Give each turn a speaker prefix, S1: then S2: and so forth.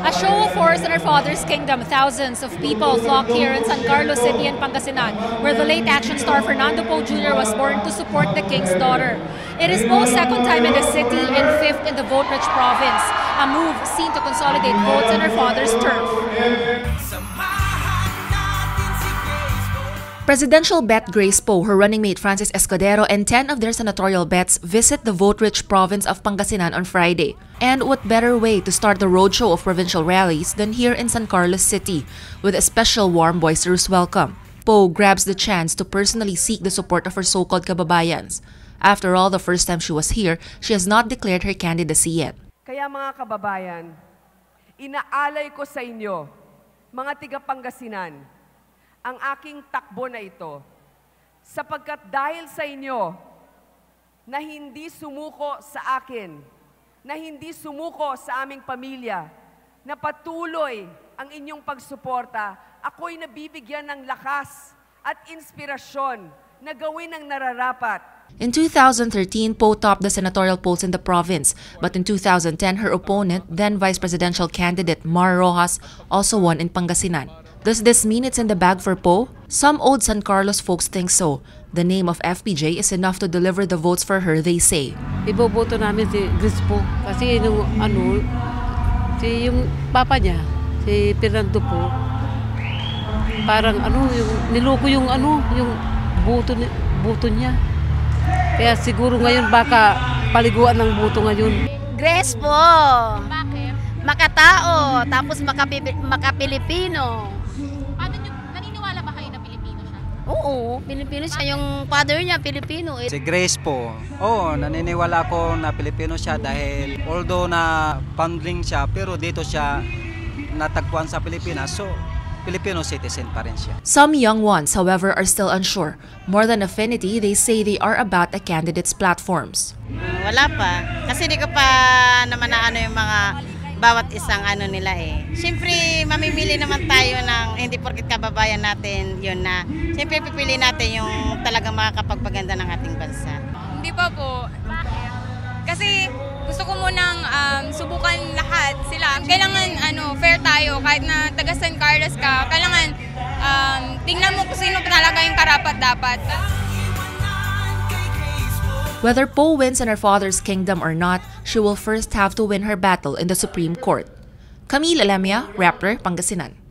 S1: A show of force in her father's kingdom, thousands of people flocked here in San Carlos City and Pangasinan, where the late action star Fernando Poe Jr. was born to support the king's daughter. It is Poe's second time in the city and fifth in the vote-rich province, a move seen to consolidate votes on her father's turf. Presidential bet Grace Poe, her running mate Francis Escudero, and 10 of their senatorial bets visit the vote-rich province of Pangasinan on Friday. And what better way to start the roadshow of provincial rallies than here in San Carlos City, with a special warm boisterous welcome. Poe grabs the chance to personally seek the support of her so-called kababayans. After all, the first time she was here, she has not declared her candidacy yet.
S2: Kaya mga kababayan, inaalay ko sa inyo, mga tiga-Pangasinan, ang aking takbo na ito, sapagkat dahil sa inyo na hindi sumuko sa akin, na hindi sumuko sa aming pamilya, na patuloy ang inyong pagsuporta, ako'y nabibigyan ng lakas at inspirasyon na gawin ang nararapat.
S1: In 2013, Poe topped the senatorial polls in the province, but in 2010, her opponent, then vice presidential candidate Mar Rojas, also won in Pangasinan. Does this mean it's in the bag for Poe? Some old San Carlos folks think so. The name of FPJ is enough to deliver the votes for her, they say.
S3: Iboboto namin si Grace Poe kasi yung papa niya, si Fernando Poe, parang yung niloko yung buto niya. Kaya siguro ngayon baka paliguan ng buto ngayon.
S4: Grace Poe. Bakit? Makatao, tapos makapilipino.
S5: Paano nyo, naniniwala ba kayo na Pilipino siya?
S4: Oo, Pilipino siya. Yung father niya, Pilipino.
S6: Si Grace po, naniniwala ko na Pilipino siya dahil although na foundling siya, pero dito siya natagpuan sa Pilipinas, so Filipino citizen pa rin siya.
S1: Some young ones, however, are still unsure. More than affinity, they say they are about a candidate's platforms.
S7: Wala pa. Kasi di ko pa naman yung mga bawat isang nila eh. Siyempre, mamimili naman tayo ng hindi porket kababayan natin yun na. Siyempre, pipili natin yung talagang makakapagpaganda ng ating bansa.
S5: Hindi pa po. Kasi gusto ko munang subukan lahat sila. Kailangan fair tayo kahit na taga San Carlos ka. Kailangan tingnan mo kung sino talaga yung karapat-dapat.
S1: Whether Poe wins in her father's kingdom or not, she will first have to win her battle in the Supreme Court. Camille Alemia, Rappler, Pangasinan.